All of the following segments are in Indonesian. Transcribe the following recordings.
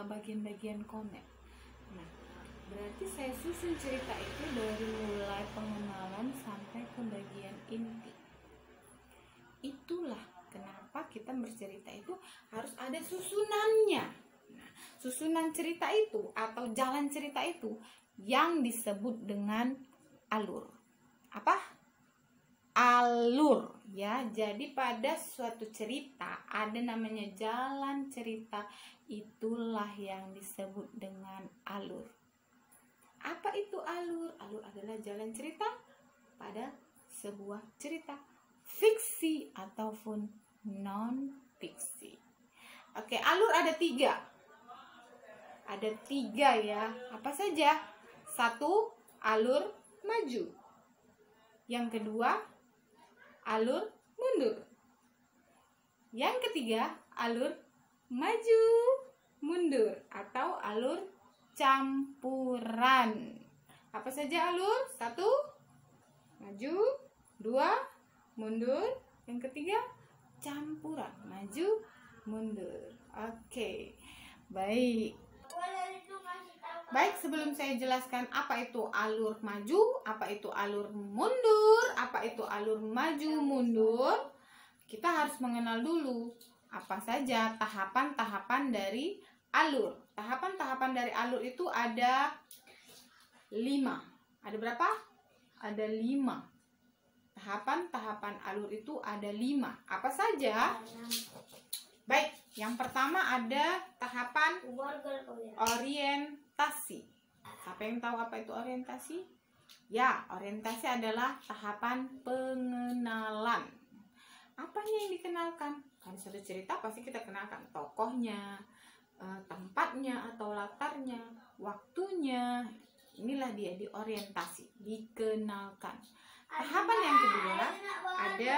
bagian-bagian komen. Nah, berarti saya susun cerita itu dari mulai pengenalan sampai ke bagian inti. Itulah kenapa kita bercerita itu harus ada susunannya. Nah, susunan cerita itu atau jalan cerita itu yang disebut dengan alur. Apa? Alur, ya. Jadi pada suatu cerita ada namanya jalan cerita, itulah yang disebut dengan alur. Apa itu alur? Alur adalah jalan cerita pada sebuah cerita fiksi ataupun non fiksi. Oke, alur ada 3. Ada 3 ya. Apa saja? 1, alur maju. Yang kedua, alur mundur. Yang ketiga, alur maju mundur atau alur campuran. Apa saja alur? 1, maju. 2, mundur. Yang ketiga, campuran, maju mundur. Oke, baik. Baik, sebelum saya jelaskan apa itu alur maju, apa itu alur mundur, apa itu alur maju mundur, kita harus mengenal dulu apa saja tahapan-tahapan dari alur. Tahapan-tahapan dari alur itu ada 5. Ada berapa? Ada 5. Tahapan-tahapan alur itu ada 5. Apa saja? Baik, yang pertama ada tahapan orientasi. Siapa yang tahu apa itu orientasi? Ya, orientasi adalah tahapan pengenalan. Apanya yang dikenalkan? Kan suatu cerita pasti kita kenalkan tokohnya, tempatnya atau latarnya, waktunya. Inilah dia di orientasi, dikenalkan. Tahapan yang kedua ada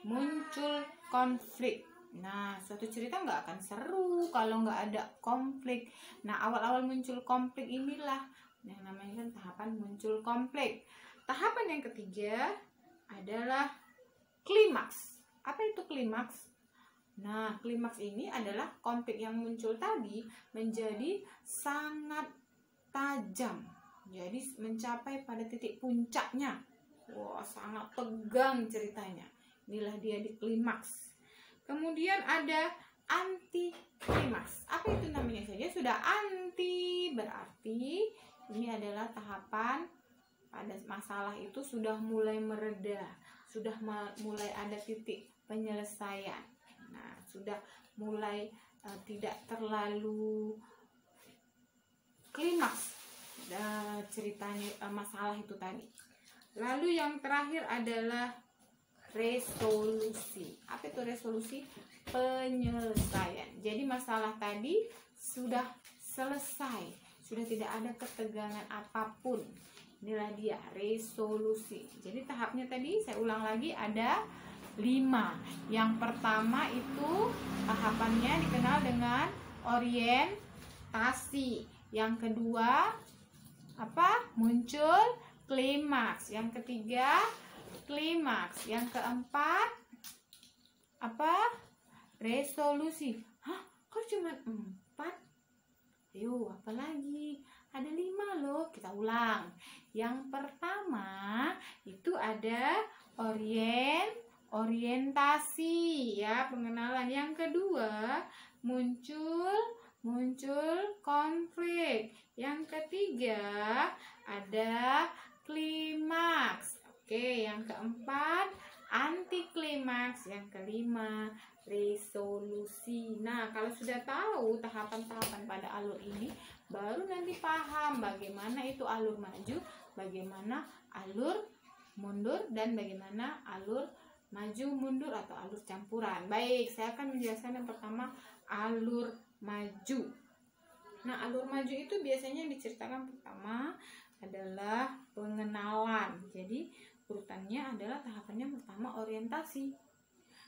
muncul konflik. Nah, suatu cerita nggak akan seru kalau nggak ada konflik. Nah, awal-awal muncul konflik inilah yang namanya kan tahapan muncul konflik. Tahapan yang ketiga adalah klimaks. Apa itu klimaks? Nah, klimaks ini adalah konflik yang muncul tadi menjadi sangat tajam. Jadi mencapai pada titik puncaknya. Wah, sangat tegang ceritanya. Inilah dia di klimaks. Kemudian ada anti klimaks. Apa itu namanya saja sudah anti, berarti ini adalah tahapan pada masalah itu sudah mulai mereda, sudah mulai ada titik penyelesaian. Nah, sudah mulai tidak terlalu klimaks ceritanya, masalah itu tadi. Lalu yang terakhir adalah resolusi. Apa itu resolusi? Penyelesaian. Jadi masalah tadi sudah selesai, sudah tidak ada ketegangan apapun. Inilah dia resolusi. Jadi tahapnya tadi saya ulang lagi ada 5. Yang pertama itu tahapannya dikenal dengan orientasi. Yang kedua apa? Muncul klimaks. Yang ketiga klimaks. Yang keempat apa? Resolusi. Hah? Kok cuma 4? Ayo, apa lagi? Ada 5 loh. Kita ulang. Yang pertama itu ada orientasi ya, pengenalan. Yang kedua muncul konflik. Yang ketiga ada klimaks. Oke, yang keempat anti klimaks. Yang kelima resolusi. Nah, kalau sudah tahu tahapan-tahapan pada alur ini, baru nanti paham bagaimana itu alur maju, bagaimana alur mundur, dan bagaimana alur maju mundur atau alur campuran. Baik, saya akan menjelaskan yang pertama alur maju. Nah, alur maju itu biasanya diceritakan pertama adalah pengenalan. Jadi urutannya adalah tahapannya pertama orientasi.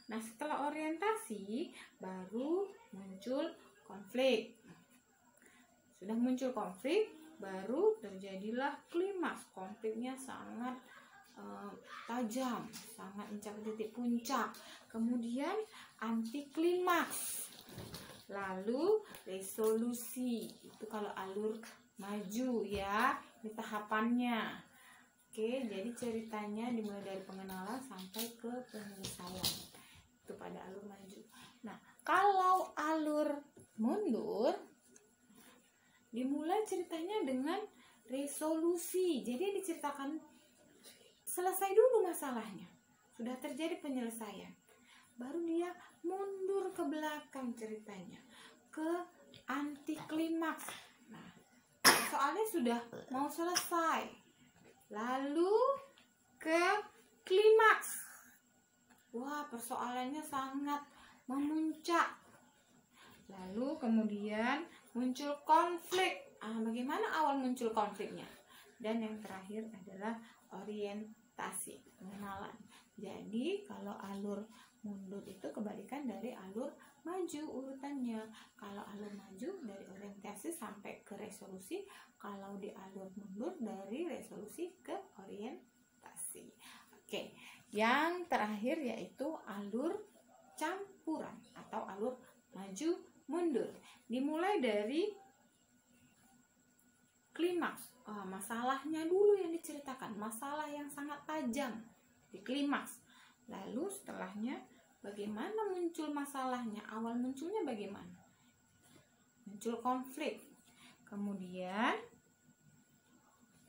Nah, setelah orientasi baru muncul konflik. Sudah muncul konflik, baru terjadilah klimaks. Konfliknya sangat tajam, sangat mencapai titik puncak. Kemudian anti klimaks. Lalu resolusi, itu kalau alur maju ya, di tahapannya. Oke, jadi ceritanya dimulai dari pengenalan sampai ke penyelesaian. Itu pada alur maju. Nah, kalau alur mundur, dimulai ceritanya dengan resolusi. Jadi diceritakan selesai dulu masalahnya. Sudah terjadi penyelesaian. Baru dia mundur ke belakang ceritanya. Ke anti klimaks. Nah, soalnya sudah mau selesai. Lalu ke klimaks. Wah, persoalannya sangat memuncak. Lalu kemudian muncul konflik. Bagaimana awal muncul konfliknya? Dan yang terakhir adalah orientasi, pengenalan. Jadi kalau alur mundur itu kebalikan dari alur maju urutannya. Kalau alur maju dari orientasi sampai ke resolusi, kalau di alur mundur dari resolusi ke orientasi. Oke, yang terakhir yaitu alur campuran atau alur maju mundur. Dimulai dari klimaks. Masalahnya dulu yang diceritakan, masalah yang sangat tajam di klimaks. Lalu setelahnya bagaimana muncul masalahnya, awal munculnya bagaimana? Muncul konflik. Kemudian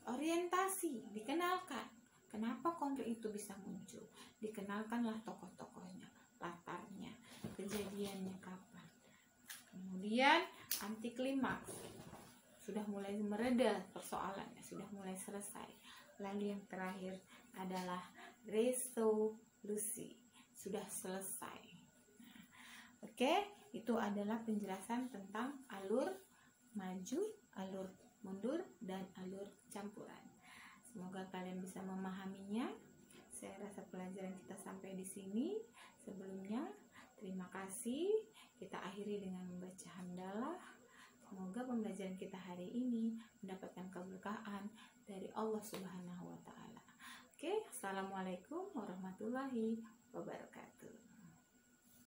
orientasi, dikenalkan. Kenapa konflik itu bisa muncul? Dikenalkanlah tokoh-tokohnya, latarnya, kejadiannya kapan. Kemudian anti klimaks. Sudah mulai mereda persoalannya, sudah mulai selesai. Lalu yang terakhir adalah resolusi, sudah selesai. Oke, itu adalah penjelasan tentang alur maju, alur mundur, dan alur campuran. Semoga kalian bisa memahaminya. Saya rasa pelajaran kita sampai di sini. Sebelumnya, terima kasih. Kita akhiri dengan membaca hamdalah. Semoga pembelajaran kita hari ini mendapatkan keberkahan dari Allah Subhanahu wa Ta'ala. Oke, assalamualaikum warahmatullahi wabarakatuh.